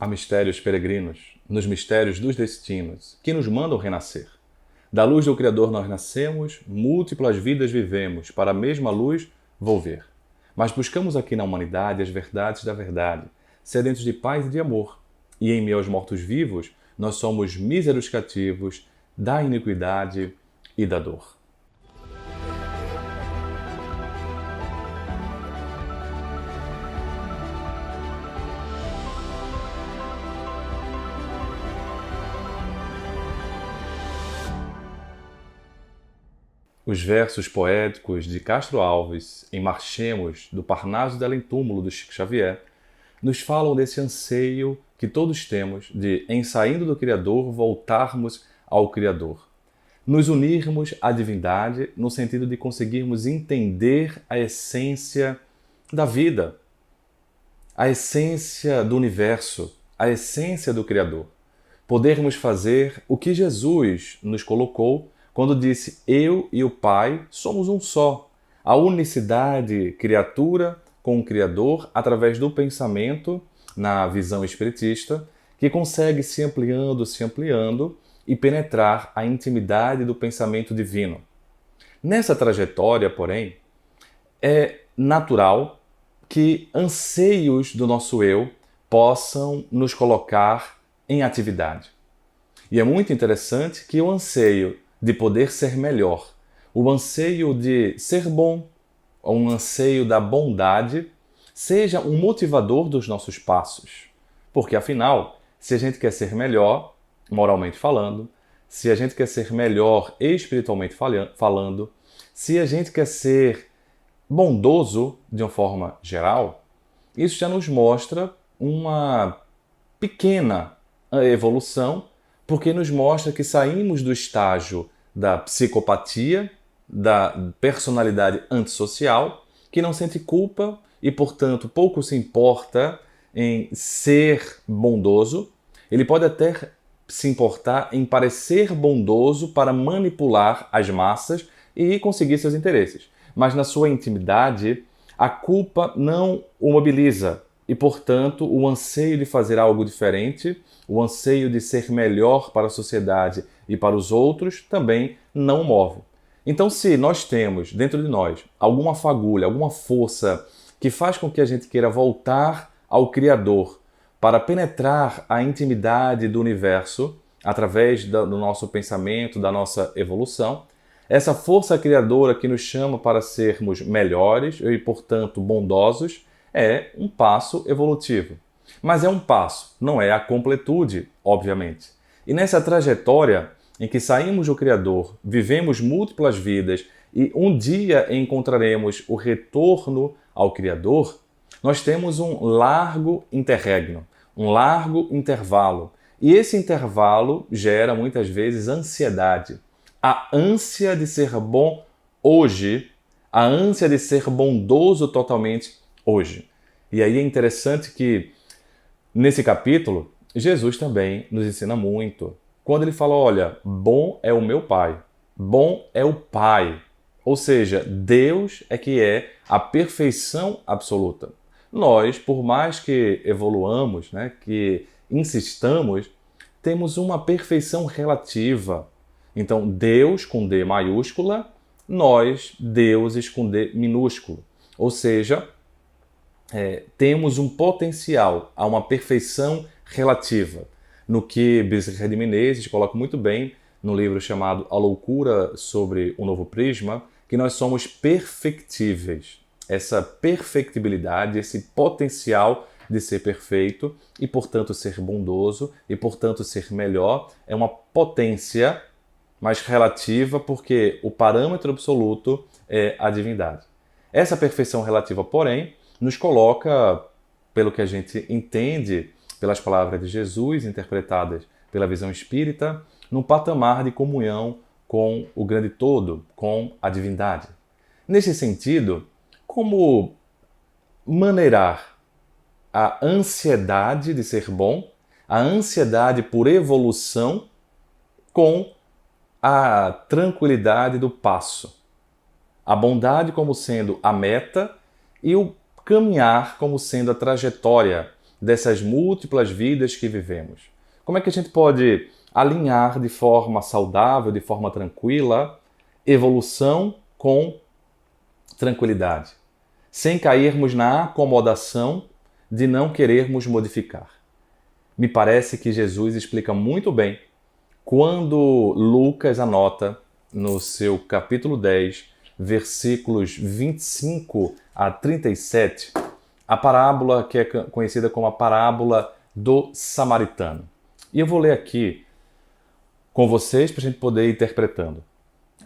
Há mistérios peregrinos, nos mistérios dos destinos, que nos mandam renascer. Da luz do Criador nós nascemos, múltiplas vidas vivemos, para a mesma luz volver. Mas buscamos aqui na humanidade as verdades da verdade, sedentos de paz e de amor. E em meio aos mortos-vivos, nós somos míseros cativos da iniquidade e da dor. Os versos poéticos de Castro Alves, em Marchemos, do Parnaso de Além Túmulo, do Chico Xavier, nos falam desse anseio que todos temos de, em saindo do Criador, voltarmos ao Criador. Nos unirmos à divindade no sentido de conseguirmos entender a essência da vida, a essência do universo, a essência do Criador. Podermos fazer o que Jesus nos colocou quando disse: eu e o Pai somos um só. A unicidade criatura com o Criador através do pensamento, na visão espiritista, que consegue se ampliando e penetrar a intimidade do pensamento divino. Nessa trajetória, porém, é natural que anseios do nosso eu possam nos colocar em atividade. E é muito interessante que o anseio de poder ser melhor, o anseio de ser bom, um anseio da bondade, seja um motivador dos nossos passos. Porque, afinal, se a gente quer ser melhor, moralmente falando, se a gente quer ser melhor espiritualmente falando, se a gente quer ser bondoso de uma forma geral, isso já nos mostra uma pequena evolução, porque nos mostra que saímos do estágio da psicopatia, da personalidade antissocial, que não sente culpa e, portanto, pouco se importa em ser bondoso. Ele pode até se importar em parecer bondoso para manipular as massas e conseguir seus interesses. Mas na sua intimidade, a culpa não o mobiliza. E, portanto, o anseio de fazer algo diferente, o anseio de ser melhor para a sociedade e para os outros também não move. Então, se nós temos dentro de nós alguma fagulha, alguma força que faz com que a gente queira voltar ao Criador para penetrar a intimidade do universo através do nosso pensamento, da nossa evolução, essa força criadora que nos chama para sermos melhores e, portanto, bondosos, é um passo evolutivo. Mas é um passo, não é a completude, obviamente. E nessa trajetória em que saímos do Criador, vivemos múltiplas vidas e um dia encontraremos o retorno ao Criador, nós temos um largo interregno, um largo intervalo. E esse intervalo gera muitas vezes ansiedade. A ânsia de ser bom hoje, a ânsia de ser bondoso totalmente hoje. E aí é interessante que, nesse capítulo, Jesus também nos ensina muito. Quando ele fala, olha, bom é o meu Pai, bom é o Pai. Ou seja, Deus é que é a perfeição absoluta. Nós, por mais que evoluamos, que insistamos, temos uma perfeição relativa. Então, Deus com D maiúscula, nós, deuses com D minúsculo. Ou seja, temos um potencial a uma perfeição relativa, no que Bezerra de Menezes coloca muito bem no livro chamado A Loucura sobre o Novo Prisma, que nós somos perfectíveis. Essa perfectibilidade, esse potencial de ser perfeito e, portanto, ser bondoso e, portanto, ser melhor, é uma potência mais relativa porque o parâmetro absoluto é a divindade. Essa perfeição relativa, porém, nos coloca, pelo que a gente entende pelas palavras de Jesus, interpretadas pela visão espírita, num patamar de comunhão com o grande todo, com a divindade. Nesse sentido, como maneirar a ansiedade de ser bom, a ansiedade por evolução, com a tranquilidade do passo? A bondade como sendo a meta e o caminhar como sendo a trajetória, dessas múltiplas vidas que vivemos? Como é que a gente pode alinhar de forma saudável, de forma tranquila, evolução com tranquilidade, sem cairmos na acomodação de não querermos modificar? Me parece que Jesus explica muito bem quando Lucas anota no seu capítulo 10, versículos 25 a 37, a parábola que é conhecida como a parábola do samaritano. E eu vou ler aqui com vocês para a gente poder ir interpretando.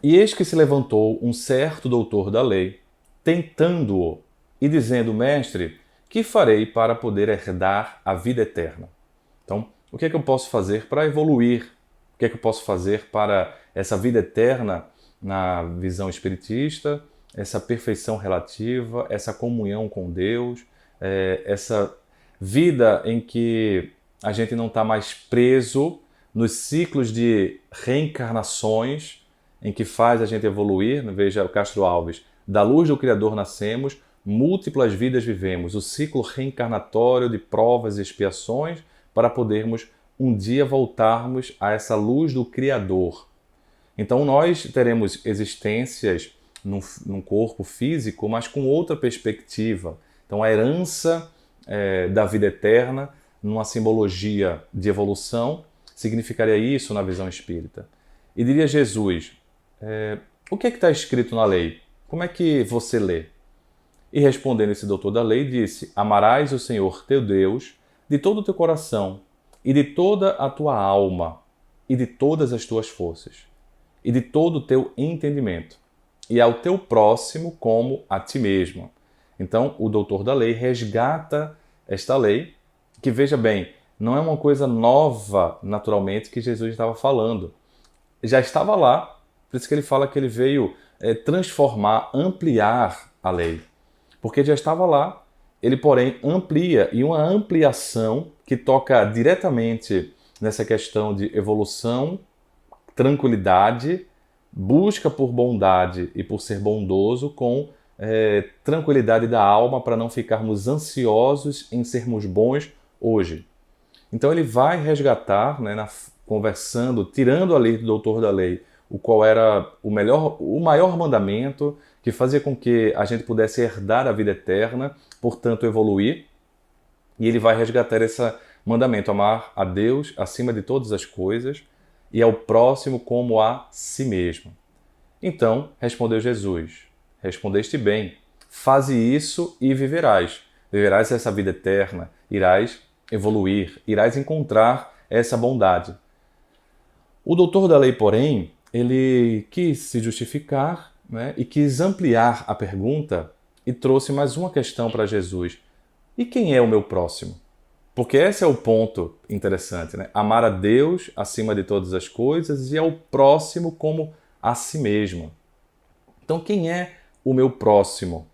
E eis que se levantou um certo doutor da lei, tentando-o, e dizendo: Mestre, que farei para poder herdar a vida eterna? Então, o que é que eu posso fazer para evoluir? O que é que eu posso fazer para essa vida eterna na visão espiritista, essa perfeição relativa, essa comunhão com Deus, essa vida em que a gente não está mais preso nos ciclos de reencarnações em que faz a gente evoluir? Veja o Castro Alves: da luz do Criador nascemos, múltiplas vidas vivemos, o ciclo reencarnatório de provas e expiações para podermos um dia voltarmos a essa luz do Criador. Então nós teremos existências num corpo físico, mas com outra perspectiva. Então a herança da vida eterna, numa simbologia de evolução, significaria isso na visão espírita. E diria Jesus: o que é que está escrito na lei? Como é que você lê? E respondendo esse doutor da lei, disse: amarás o Senhor teu Deus de todo o teu coração, e de toda a tua alma, e de todas as tuas forças, e de todo o teu entendimento, e ao teu próximo como a ti mesmo. Então, o doutor da lei resgata esta lei, que, veja bem, não é uma coisa nova, naturalmente, que Jesus estava falando. Já estava lá, por isso que ele fala que ele veio transformar, ampliar a lei. Porque já estava lá, ele, porém, amplia, e uma ampliação que toca diretamente nessa questão de evolução, tranquilidade, busca por bondade e por ser bondoso, com tranquilidade da alma, para não ficarmos ansiosos em sermos bons hoje. Então ele vai resgatar, conversando, tirando a lei do doutor da lei, o qual era o maior mandamento, que fazia com que a gente pudesse herdar a vida eterna, portanto evoluir. E ele vai resgatar esse mandamento: amar a Deus acima de todas as coisas e ao próximo como a si mesmo. Então respondeu Jesus: respondeste bem, faze isso e viverás. Viverás essa vida eterna, irás evoluir, irás encontrar essa bondade. O doutor da lei, porém, ele quis se justificar, e quis ampliar a pergunta e trouxe mais uma questão para Jesus: e quem é o meu próximo? Porque esse é o ponto interessante, Amar a Deus acima de todas as coisas e ao próximo como a si mesmo. Então, quem é o meu próximo?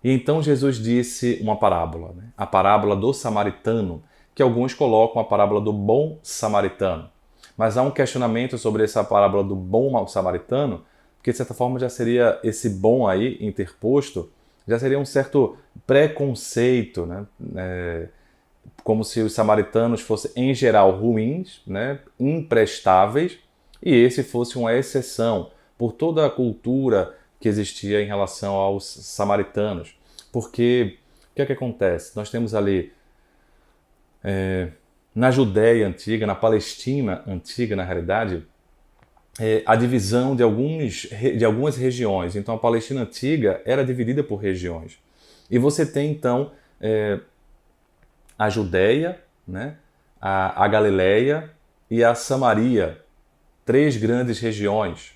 E então Jesus disse uma parábola, a parábola do samaritano, que alguns colocam a parábola do bom samaritano. Mas há um questionamento sobre essa parábola do bom samaritano, porque de certa forma já seria esse bom aí interposto, já seria um certo preconceito, como se os samaritanos fossem, em geral, ruins, imprestáveis, e esse fosse uma exceção por toda a cultura que existia em relação aos samaritanos. Porque o que é que acontece? Nós temos ali, na Judéia antiga, na Palestina antiga, na realidade, a divisão de algumas regiões. Então a Palestina antiga era dividida por regiões. E você tem então a Judéia, a Galileia e a Samaria, 3 grandes regiões.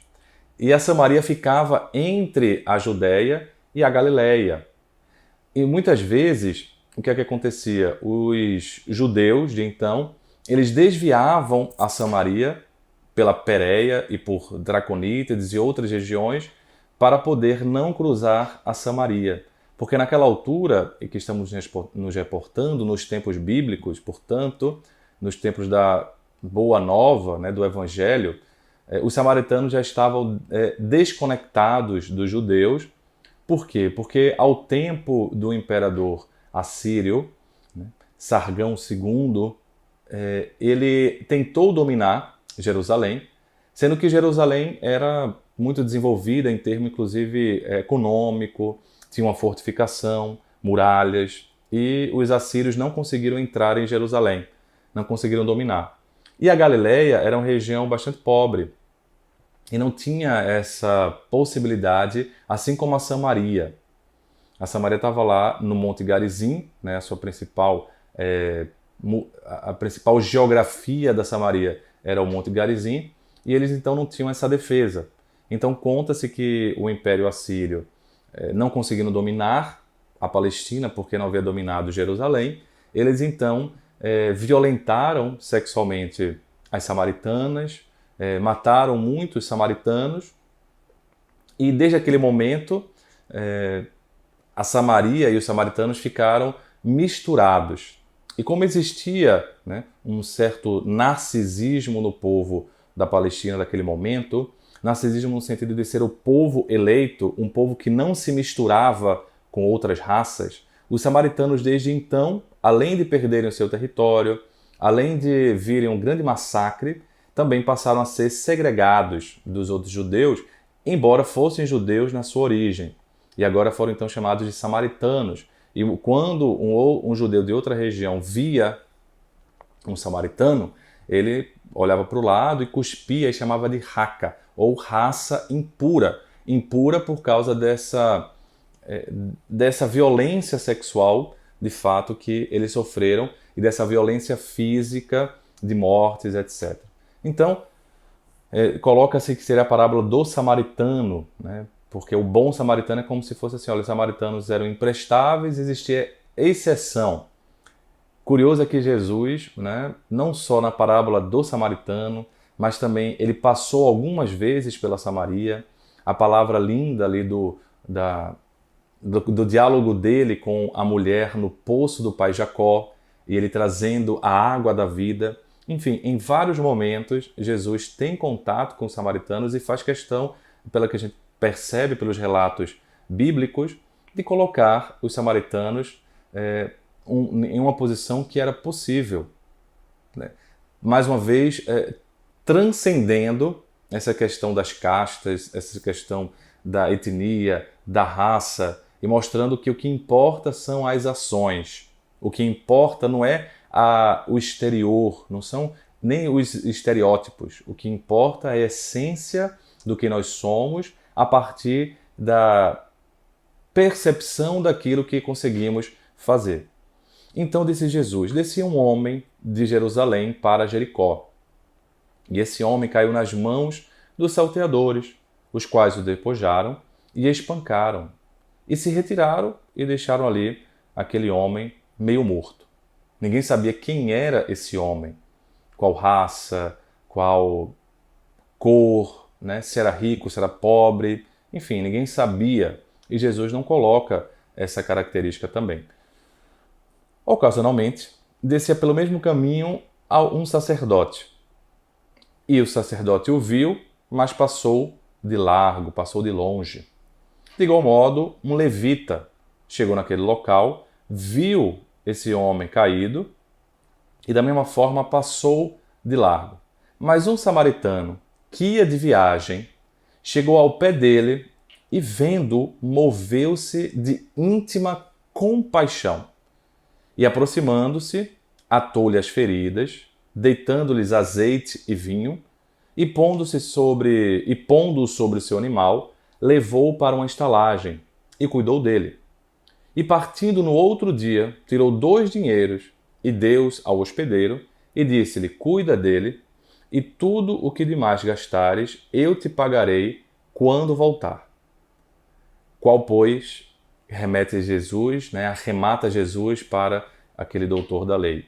E a Samaria ficava entre a Judéia e a Galileia. E muitas vezes, o que é que acontecia? Os judeus de então, eles desviavam a Samaria pela Pérea e por Draconítides e outras regiões para poder não cruzar a Samaria. Porque naquela altura, e que estamos nos reportando, nos tempos bíblicos, portanto, nos tempos da Boa Nova, do Evangelho, os samaritanos já estavam desconectados dos judeus. Por quê? Porque ao tempo do imperador assírio, Sargão II, ele tentou dominar Jerusalém, sendo que Jerusalém era muito desenvolvida em termos, inclusive, econômico, tinha uma fortificação, muralhas, e os assírios não conseguiram entrar em Jerusalém, não conseguiram dominar. E a Galileia era uma região bastante pobre, e não tinha essa possibilidade, assim como a Samaria. A Samaria estava lá no Monte Garizim, né, a principal geografia da Samaria era o Monte Garizim, e eles então não tinham essa defesa. Então conta-se que o Império Assírio, não conseguindo dominar a Palestina, porque não havia dominado Jerusalém, eles então violentaram sexualmente as samaritanas, mataram muitos samaritanos, e desde aquele momento a Samaria e os samaritanos ficaram misturados. E como existia, né, um certo narcisismo no povo da Palestina naquele momento, narcisismo no sentido de ser o povo eleito, um povo que não se misturava com outras raças, os samaritanos desde então, além de perderem o seu território, além de virem um grande massacre, também passaram a ser segregados dos outros judeus, embora fossem judeus na sua origem. E agora foram então chamados de samaritanos. E quando um judeu de outra região via um samaritano, ele olhava para o lado e cuspia e chamava de raca, ou raça impura. Impura por causa dessa violência sexual, de fato, que eles sofreram, e dessa violência física, de mortes, etc. Então, coloca-se que seria a parábola do samaritano, né? Porque o bom samaritano é como se fosse assim, olha, os samaritanos eram imprestáveis, existia exceção. Curioso é que Jesus, né, não só na parábola do samaritano, mas também ele passou algumas vezes pela Samaria. A palavra linda ali do diálogo dele com a mulher no poço do pai Jacó, e ele trazendo a água da vida. Enfim, em vários momentos, Jesus tem contato com os samaritanos e faz questão, pela que a gente percebe pelos relatos bíblicos, de colocar os samaritanos em uma posição que era possível, né? Mais uma vez, transcendendo essa questão das castas, essa questão da etnia, da raça, e mostrando que o que importa são as ações. O que importa não é o exterior, não são nem os estereótipos. O que importa é a essência do que nós somos a partir da percepção daquilo que conseguimos fazer. Então disse Jesus, descia um homem de Jerusalém para Jericó. E esse homem caiu nas mãos dos salteadores, os quais o despojaram e espancaram. E se retiraram e deixaram ali aquele homem meio morto. Ninguém sabia quem era esse homem, qual raça, qual cor, né? Se era rico, se era pobre, enfim, ninguém sabia. E Jesus não coloca essa característica também. Ocasionalmente, descia pelo mesmo caminho um sacerdote. E o sacerdote o viu, mas passou de largo, passou de longe. De igual modo, um levita chegou naquele local, viu esse homem caído e da mesma forma passou de largo. Mas um samaritano que ia de viagem chegou ao pé dele e, vendo, moveu-se de íntima compaixão. E aproximando-se, atou-lhe as feridas, deitando-lhes azeite e vinho, e pondo-o sobre o seu animal, levou-o para uma estalagem e cuidou dele. E partindo no outro dia, tirou 2 dinheiros e deu-os ao hospedeiro, e disse-lhe, cuida dele, e tudo o que demais gastares, eu te pagarei quando voltar. Qual, pois, remete Jesus, né, arremata Jesus para aquele doutor da lei.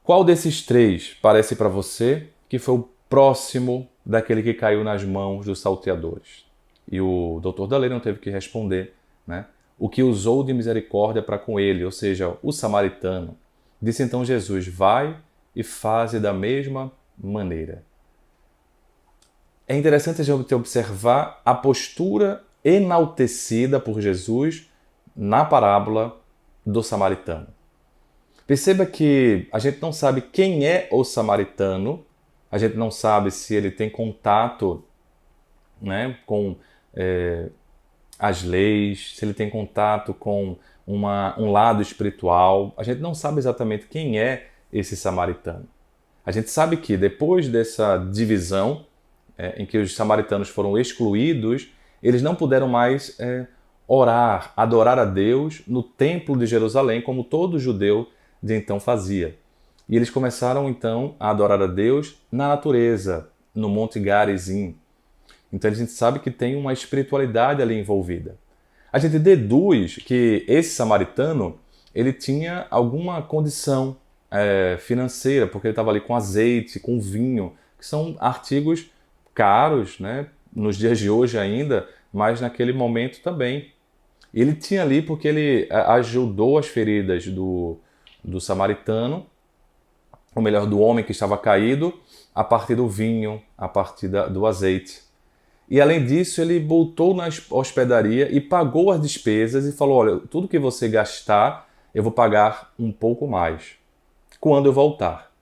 Qual desses 3 parece para você que foi o próximo daquele que caiu nas mãos dos salteadores? E o doutor da lei não teve que responder, né? O que usou de misericórdia para com ele, ou seja, o samaritano. Disse então Jesus, vai e faze da mesma maneira. É interessante a gente observar a postura enaltecida por Jesus na parábola do samaritano. Perceba que a gente não sabe quem é o samaritano, a gente não sabe se ele tem contato, né, com as leis, se ele tem contato com um lado espiritual. A gente não sabe exatamente quem é esse samaritano. A gente sabe que depois dessa divisão, em que os samaritanos foram excluídos, eles não puderam mais orar, adorar a Deus no templo de Jerusalém, como todo judeu de então fazia. E eles começaram então a adorar a Deus na natureza, no Monte Garizim. Então a gente sabe que tem uma espiritualidade ali envolvida. A gente deduz que esse samaritano, ele tinha alguma condição financeira, porque ele estava ali com azeite, com vinho, que são artigos caros, né, nos dias de hoje ainda, mas naquele momento também. Ele tinha ali porque ele ajudou as feridas do samaritano, ou melhor, do homem que estava caído, a partir do vinho, a partir do azeite. E além disso, ele voltou na hospedaria e pagou as despesas e falou: olha, tudo que você gastar, eu vou pagar um pouco mais quando eu voltar.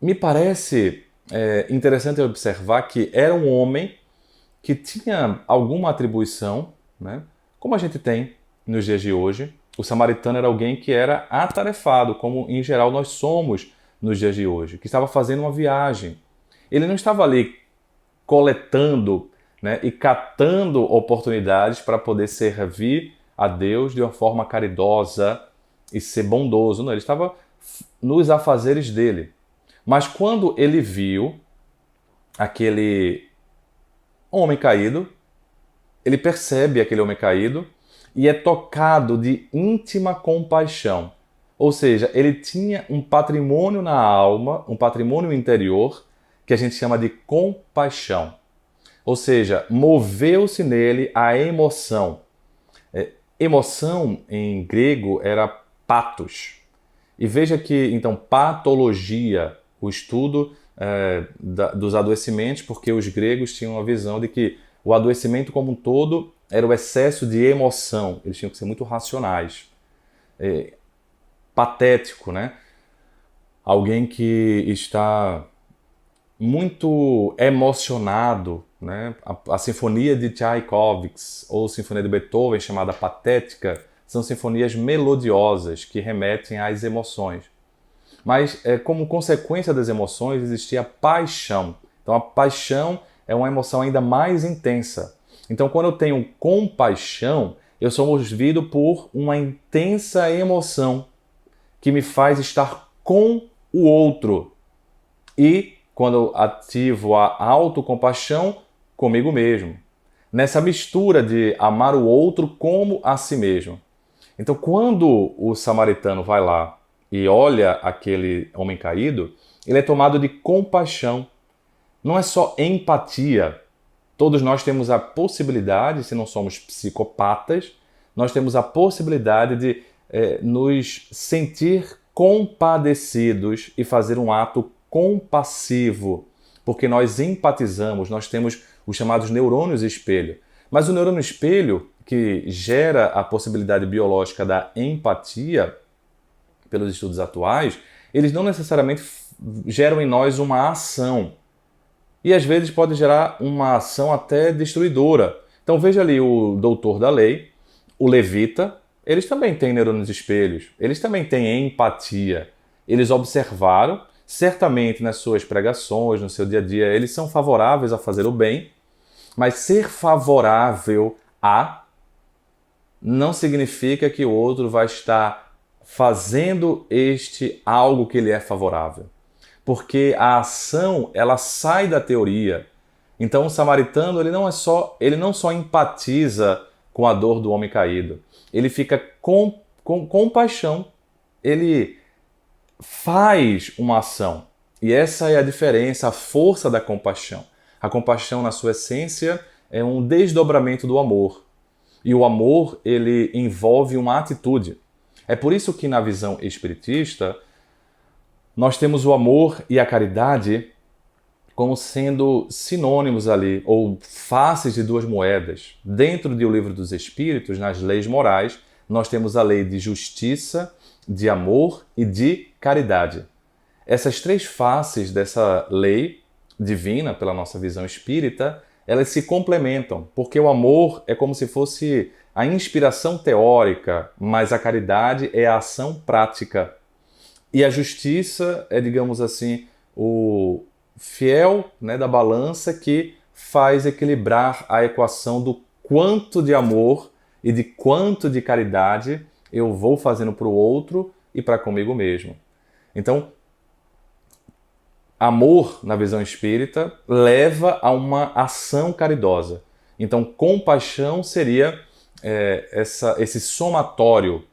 Me parece interessante observar que era um homem que tinha alguma atribuição, né? Como a gente tem nos dias de hoje. O samaritano era alguém que era atarefado, como em geral nós somos nos dias de hoje, que estava fazendo uma viagem. Ele não estava ali coletando, né, e catando oportunidades para poder servir a Deus de uma forma caridosa e ser bondoso. Não, ele estava nos afazeres dele. Mas quando ele viu aquele homem caído, ele percebe aquele homem caído e é tocado de íntima compaixão. Ou seja, ele tinha um patrimônio na alma, um patrimônio interior, que a gente chama de compaixão. Ou seja, moveu-se nele a emoção. Emoção, em grego, era pathos. E veja que, então, patologia, o estudo dos adoecimentos, porque os gregos tinham a visão de que o adoecimento como um todo era o excesso de emoção. Eles tinham que ser muito racionais. Patético, né? Alguém que está muito emocionado, né? A sinfonia de Tchaikovsky ou sinfonia de Beethoven, chamada Patética, são sinfonias melodiosas que remetem às emoções. Mas, como consequência das emoções, existia a paixão. Então, a paixão é uma emoção ainda mais intensa. Então, quando eu tenho compaixão, eu sou movido por uma intensa emoção que me faz estar com o outro. E, quando eu ativo a autocompaixão, comigo mesmo. Nessa mistura de amar o outro como a si mesmo. Então, quando o samaritano vai lá e olha aquele homem caído, ele é tomado de compaixão. Não é só empatia. Todos nós temos a possibilidade, se não somos psicopatas, nós temos a possibilidade de nos sentir compadecidos e fazer um ato compassivo, porque nós empatizamos, nós temos os chamados neurônios espelho. Mas o neurônio espelho, que gera a possibilidade biológica da empatia, pelos estudos atuais, eles não necessariamente geram em nós uma ação. E às vezes pode gerar uma ação até destruidora. Então veja ali o doutor da lei, o levita, eles também têm neurônios espelhos, eles também têm empatia. Eles observaram, certamente nas suas pregações, no seu dia a dia, eles são favoráveis a fazer o bem, mas ser favorável a não significa que o outro vai estar fazendo algo que lhe é favorável. Porque a ação, ela sai da teoria. Então o samaritano, ele não só empatiza com a dor do homem caído, ele fica com compaixão, ele faz uma ação. E essa é a diferença, a força da compaixão. A compaixão, na sua essência, é um desdobramento do amor. E o amor, ele envolve uma atitude. É por isso que na visão espiritista, nós temos o amor e a caridade como sendo sinônimos ali, ou faces de duas moedas. Dentro do Livro dos Espíritos, nas leis morais, nós temos a lei de justiça de amor e de caridade. Essas três faces dessa lei divina, pela nossa visão espírita, elas se complementam, porque o amor é como se fosse a inspiração teórica, mas a caridade é a ação prática. E a justiça é, digamos assim, o fiel, né, da balança que faz equilibrar a equação do quanto de amor e de quanto de caridade eu vou fazendo para o outro e para comigo mesmo. Então, amor, na visão espírita, leva a uma ação caridosa. Então, compaixão seria esse somatório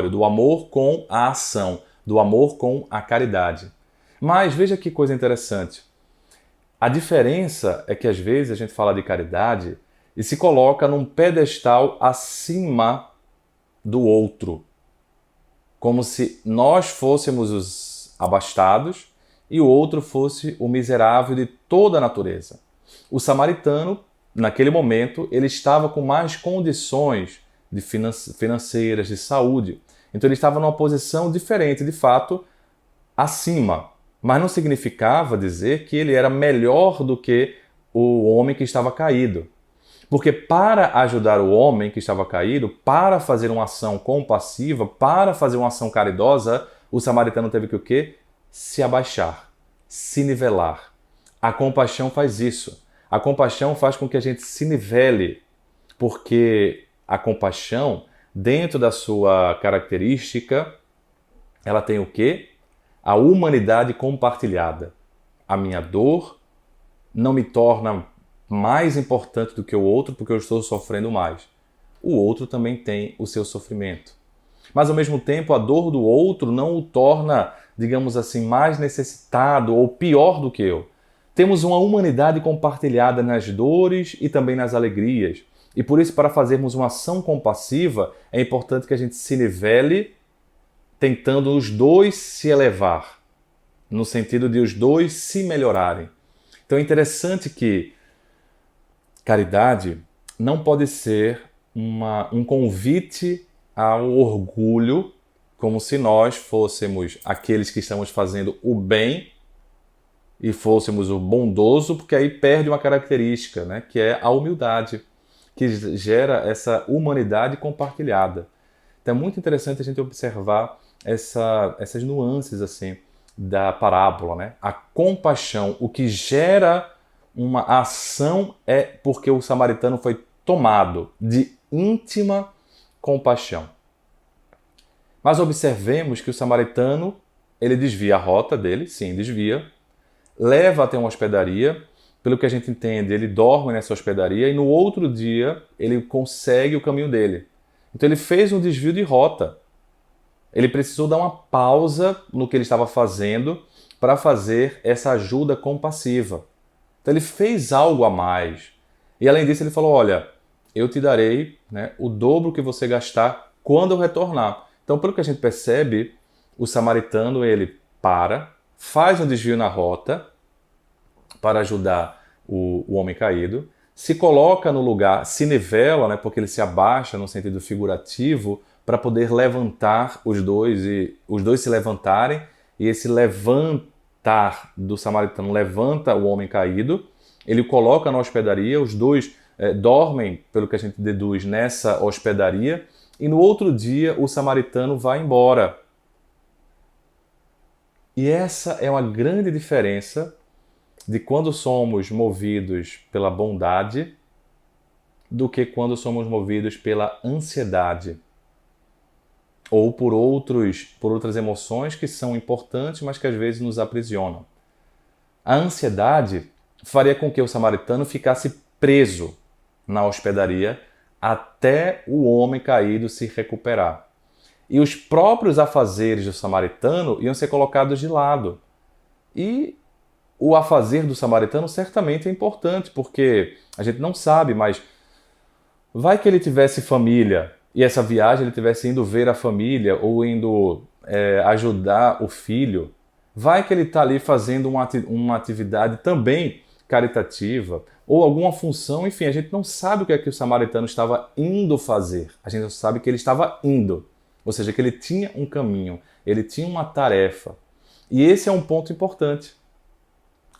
do amor com a ação, do amor com a caridade. Mas veja que coisa interessante. A diferença é que às vezes a gente fala de caridade e se coloca num pedestal acima do outro, como se nós fôssemos os abastados e o outro fosse o miserável de toda a natureza. O samaritano, naquele momento, ele estava com mais condições financeiras, de saúde. Então ele estava numa posição diferente, de fato, acima. Mas não significava dizer que ele era melhor do que o homem que estava caído. Porque para ajudar o homem que estava caído, para fazer uma ação compassiva, para fazer uma ação caridosa, o samaritano teve que o quê? Se abaixar, se nivelar. A compaixão faz isso. A compaixão faz com que a gente se nivele, porque a compaixão, dentro da sua característica, ela tem o quê? A humanidade compartilhada. A minha dor não me torna mais importante do que o outro porque eu estou sofrendo mais. O outro também tem o seu sofrimento. Mas, ao mesmo tempo, a dor do outro não o torna, digamos assim, mais necessitado ou pior do que eu. Temos uma humanidade compartilhada nas dores e também nas alegrias. E por isso, para fazermos uma ação compassiva, é importante que a gente se nivele, tentando os dois se elevar, no sentido de os dois se melhorarem. Então é interessante que caridade não pode ser um convite ao orgulho, como se nós fôssemos aqueles que estamos fazendo o bem e fôssemos o bondoso, porque aí perde uma característica, né, que é a humildade, que gera essa humanidade compartilhada. Então é muito interessante a gente observar essas nuances assim da parábola, né? A compaixão, o que gera uma ação é porque o samaritano foi tomado de íntima compaixão. Mas observemos que o samaritano, ele desvia a rota dele, sim, desvia, leva até uma hospedaria, pelo que a gente entende, ele dorme nessa hospedaria e no outro dia ele consegue o caminho dele. Então ele fez um desvio de rota. Ele precisou dar uma pausa no que ele estava fazendo para fazer essa ajuda compassiva. Então ele fez algo a mais. E além disso ele falou, olha, eu te darei, né, o dobro que você gastar quando eu retornar. Então, pelo que a gente percebe, o samaritano, ele faz um desvio na rota para ajudar o homem caído, se coloca no lugar, se nivela, né, porque ele se abaixa no sentido figurativo, para poder levantar os dois e os dois se levantarem, e esse levantar do samaritano levanta o homem caído, ele o coloca na hospedaria, os dois dormem, pelo que a gente deduz, nessa hospedaria, e no outro dia o samaritano vai embora. E essa é uma grande diferença de quando somos movidos pela bondade do que quando somos movidos pela ansiedade ou por outras emoções que são importantes, mas que às vezes nos aprisionam. A ansiedade faria com que o samaritano ficasse preso na hospedaria até o homem caído se recuperar. E os próprios afazeres do samaritano iam ser colocados de lado. E o afazer do samaritano certamente é importante, porque a gente não sabe, mas vai que ele tivesse família, e essa viagem ele tivesse indo ver a família ou indo ajudar o filho. Vai que ele está ali fazendo uma atividade também caritativa ou alguma função, enfim, a gente não sabe o que é que o samaritano estava indo fazer. A gente só sabe que ele estava indo. ou seja, que ele tinha um caminho, ele tinha uma tarefa. E esse é um ponto importante.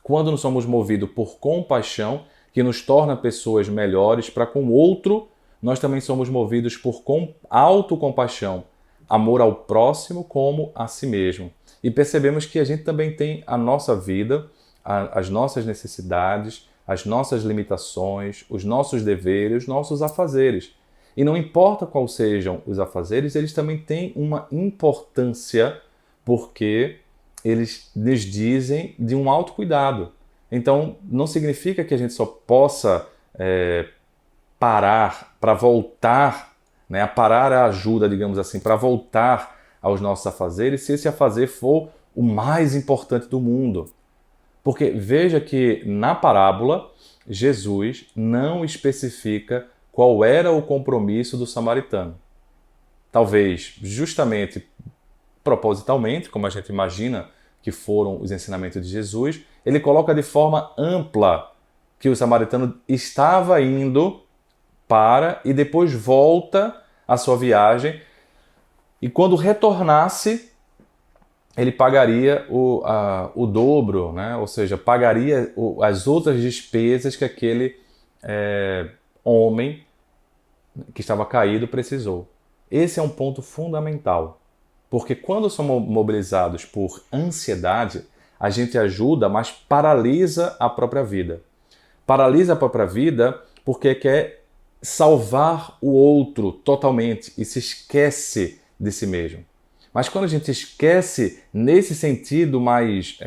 Quando nós somos movidos por compaixão, que nos torna pessoas melhores para com o outro, nós também somos movidos por autocompaixão, amor ao próximo como a si mesmo. E percebemos que a gente também tem a nossa vida, as nossas necessidades, as nossas limitações, os nossos deveres, os nossos afazeres. E não importa quais sejam os afazeres, eles também têm uma importância porque eles nos dizem de um autocuidado. Então, não significa que a gente só possa parar para voltar, né, a parar a ajuda, digamos assim, para voltar aos nossos afazeres, se esse afazer for o mais importante do mundo. Porque veja que na parábola, Jesus não especifica qual era o compromisso do samaritano. Talvez justamente propositalmente, como a gente imagina que foram os ensinamentos de Jesus, ele coloca de forma ampla que o samaritano estava indo para e depois volta à sua viagem, e quando retornasse, ele pagaria o dobro, né? Ou seja, pagaria as outras despesas que aquele homem que estava caído precisou. Esse é um ponto fundamental, porque quando somos mobilizados por ansiedade, a gente ajuda, mas paralisa a própria vida. Paralisa a própria vida porque quer salvar o outro totalmente e se esquece de si mesmo. Mas quando a gente esquece nesse sentido mais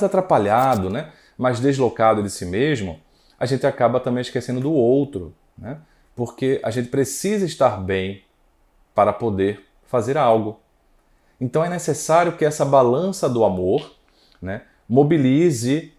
atrapalhado, né? Mais deslocado de si mesmo, a gente acaba também esquecendo do outro, né? Porque a gente precisa estar bem para poder fazer algo. Então é necessário que essa balança do amor, né, mobilize,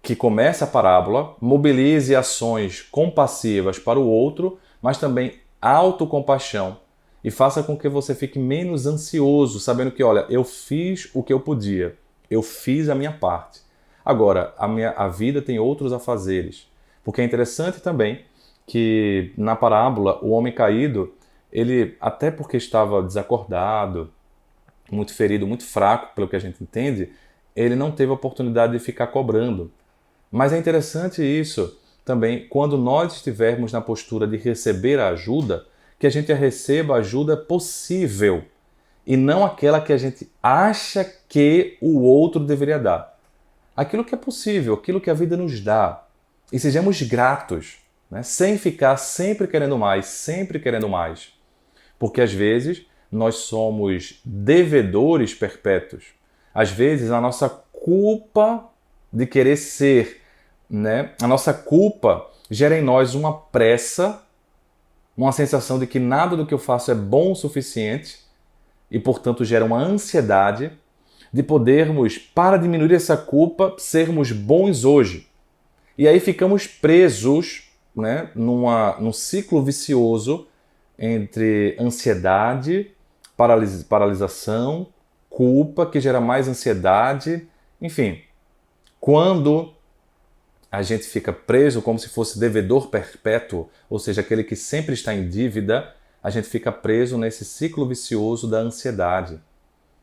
que começa a parábola, mobilize ações compassivas para o outro, mas também autocompaixão, e faça com que você fique menos ansioso, sabendo que, olha, eu fiz o que eu podia, eu fiz a minha parte. Agora, a vida tem outros afazeres. Porque é interessante também que na parábola o homem caído, ele, até porque estava desacordado, muito ferido, muito fraco, pelo que a gente entende, ele não teve a oportunidade de ficar cobrando. Mas é interessante isso também, quando nós estivermos na postura de receber a ajuda, que a gente receba a ajuda possível e não aquela que a gente acha que o outro deveria dar. Aquilo que é possível, aquilo que a vida nos dá. E sejamos gratos, né? Sem ficar sempre querendo mais, sempre querendo mais. Porque às vezes nós somos devedores perpétuos. Às vezes a nossa culpa de querer ser, né? A nossa culpa gera em nós uma pressa, uma sensação de que nada do que eu faço é bom o suficiente e, portanto, gera uma ansiedade de podermos, para diminuir essa culpa, sermos bons hoje. E aí ficamos presos, né, num ciclo vicioso entre ansiedade, paralisação, culpa, que gera mais ansiedade. Enfim, quando a gente fica preso como se fosse devedor perpétuo, ou seja, aquele que sempre está em dívida, a gente fica preso nesse ciclo vicioso da ansiedade,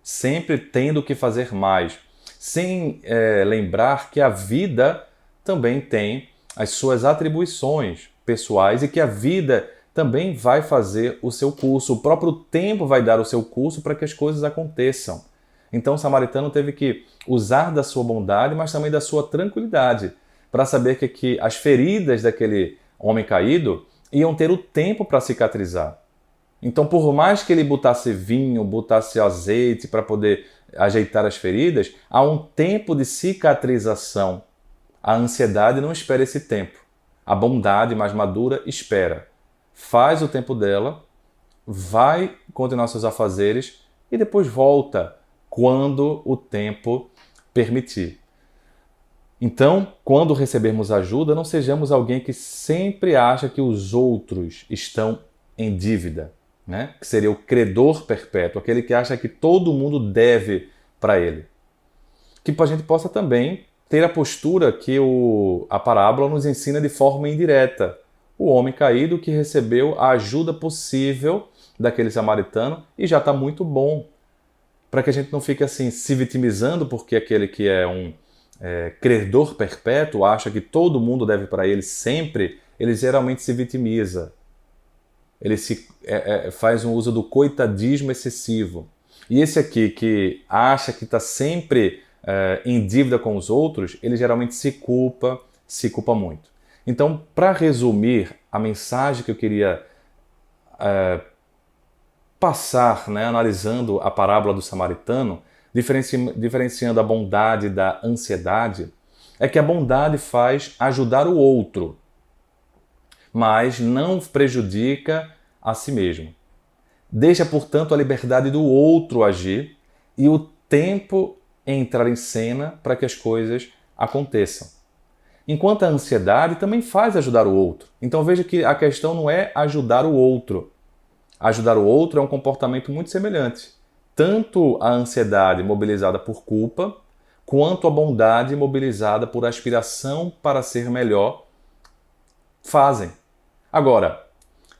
sempre tendo que fazer mais, sem lembrar que a vida também tem as suas atribuições pessoais e que a vida também vai fazer o seu curso, o próprio tempo vai dar o seu curso para que as coisas aconteçam. Então o samaritano teve que usar da sua bondade, mas também da sua tranquilidade, para saber que as feridas daquele homem caído iam ter o tempo para cicatrizar. Então, por mais que ele botasse vinho, botasse azeite para poder ajeitar as feridas, há um tempo de cicatrização. A ansiedade não espera esse tempo. A bondade mais madura espera. Faz o tempo dela, vai continuar seus afazeres e depois volta quando o tempo permitir. Então, quando recebermos ajuda, não sejamos alguém que sempre acha que os outros estão em dívida, né? Que seria o credor perpétuo, aquele que acha que todo mundo deve para ele. Que a gente possa também ter a postura que a parábola nos ensina de forma indireta. O homem caído que recebeu a ajuda possível daquele samaritano e já está muito bom. Para que a gente não fique assim se vitimizando porque aquele que é um credor perpétuo acha que todo mundo deve para ele sempre, ele geralmente se vitimiza. Ele faz um uso do coitadismo excessivo. E esse aqui que acha que está sempre em dívida com os outros, ele geralmente se culpa muito. Então, para resumir, a mensagem que eu queria passar, analisando a parábola do samaritano, diferenciando a bondade da ansiedade, é que a bondade faz ajudar o outro, mas não prejudica a si mesmo. Deixa, portanto, a liberdade do outro agir e o tempo entrar em cena para que as coisas aconteçam. Enquanto a ansiedade também faz ajudar o outro. Então veja que a questão não é ajudar o outro. Ajudar o outro é um comportamento muito semelhante. Tanto a ansiedade mobilizada por culpa, quanto a bondade mobilizada por aspiração para ser melhor, fazem. Agora,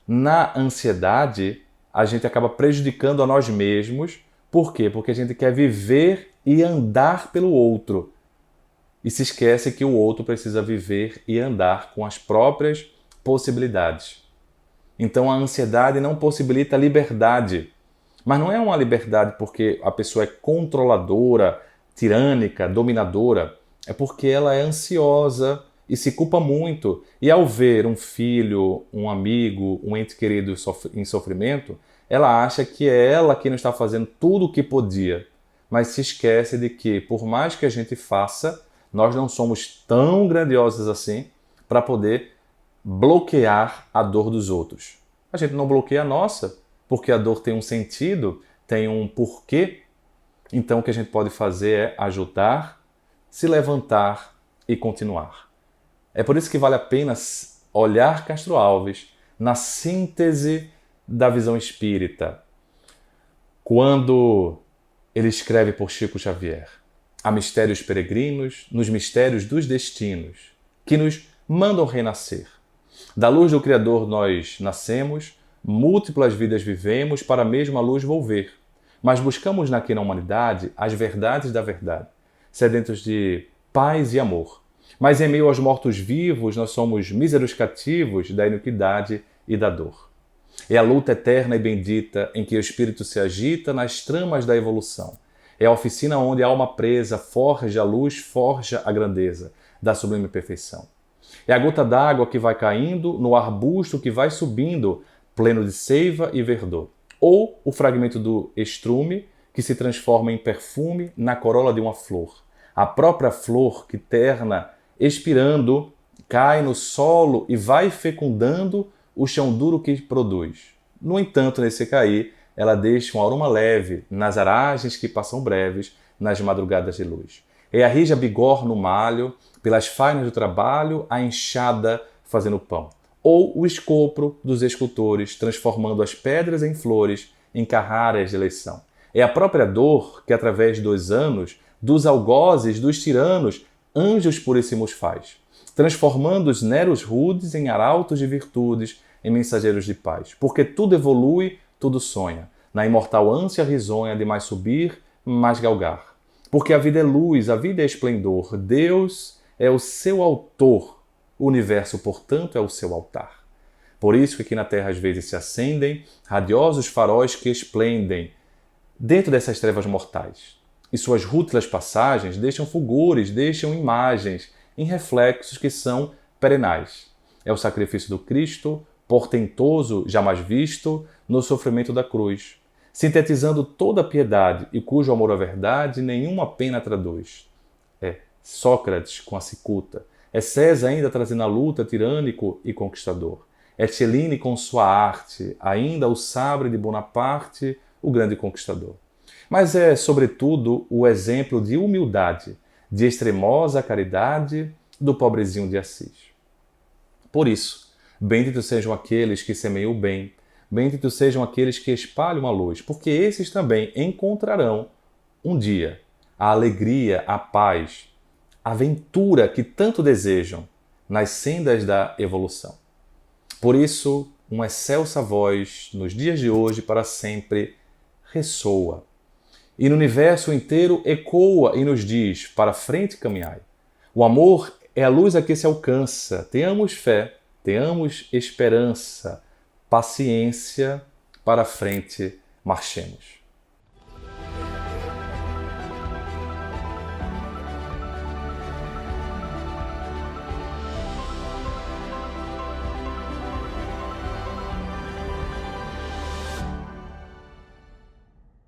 na ansiedade, a gente acaba prejudicando a nós mesmos. Por quê? Porque a gente quer viver e andar pelo outro. E se esquece que o outro precisa viver e andar com as próprias possibilidades. Então a ansiedade não possibilita a liberdade. Mas não é uma liberdade porque a pessoa é controladora, tirânica, dominadora. É porque ela é ansiosa e se culpa muito. E ao ver um filho, um amigo, um ente querido em sofrimento, ela acha que é ela que não está fazendo tudo o que podia. Mas se esquece de que, por mais que a gente faça, nós não somos tão grandiosos assim para poder bloquear a dor dos outros. A gente não bloqueia a nossa, porque a dor tem um sentido, tem um porquê. Então o que a gente pode fazer é ajudar, se levantar e continuar. É por isso que vale a pena olhar Castro Alves na síntese da visão espírita, quando ele escreve por Chico Xavier: há mistérios peregrinos nos mistérios dos destinos, que nos mandam renascer. Da luz do Criador nós nascemos, múltiplas vidas vivemos, para a mesma luz volver. Mas buscamos aqui na humanidade as verdades da verdade, sedentos de paz e amor. Mas em meio aos mortos-vivos nós somos míseros cativos da iniquidade e da dor. É a luta eterna e bendita em que o espírito se agita nas tramas da evolução. É a oficina onde a alma presa forja a luz, forja a grandeza da sublime perfeição. É a gota d'água que vai caindo no arbusto que vai subindo, pleno de seiva e verdor. Ou o fragmento do estrume que se transforma em perfume na corola de uma flor. A própria flor que terna, expirando, cai no solo e vai fecundando o chão duro que produz. No entanto, nesse cair, ela deixa um aroma leve nas aragens que passam breves nas madrugadas de luz. É a rija bigorna no malho, pelas fainas do trabalho, a enxada fazendo pão. Ou o escopro dos escultores, transformando as pedras em flores, em carraras de eleição. É a própria dor que, através dos anos, dos algozes, dos tiranos, anjos puríssimos faz, transformando os neros rudes em arautos de virtudes, em mensageiros de paz. Porque tudo evolui, tudo sonha, na imortal ânsia risonha de mais subir, mais galgar. Porque a vida é luz, a vida é esplendor, Deus é o seu autor, o universo, portanto, é o seu altar. Por isso que aqui na Terra às vezes se acendem radiosos faróis que esplendem dentro dessas trevas mortais. E suas rútilas passagens deixam fulgores, deixam imagens em reflexos que são perenais. É o sacrifício do Cristo, portentoso, jamais visto, no sofrimento da cruz, sintetizando toda a piedade e cujo amor à verdade nenhuma pena traduz. É Sócrates com a cicuta, é César ainda trazendo a luta tirânico e conquistador, é Cellini com sua arte, ainda o sabre de Bonaparte, o grande conquistador. Mas é, sobretudo, o exemplo de humildade, de extremosa caridade do pobrezinho de Assis. Por isso, benditos sejam aqueles que semeiam o bem, benditos sejam aqueles que espalham a luz, porque esses também encontrarão um dia a alegria, a paz, a ventura que tanto desejam nas sendas da evolução. Por isso, uma excelsa voz nos dias de hoje para sempre ressoa. E no universo inteiro ecoa e nos diz, para frente caminhai. O amor é a luz a que se alcança. Tenhamos fé, tenhamos esperança, paciência, para frente marchemos.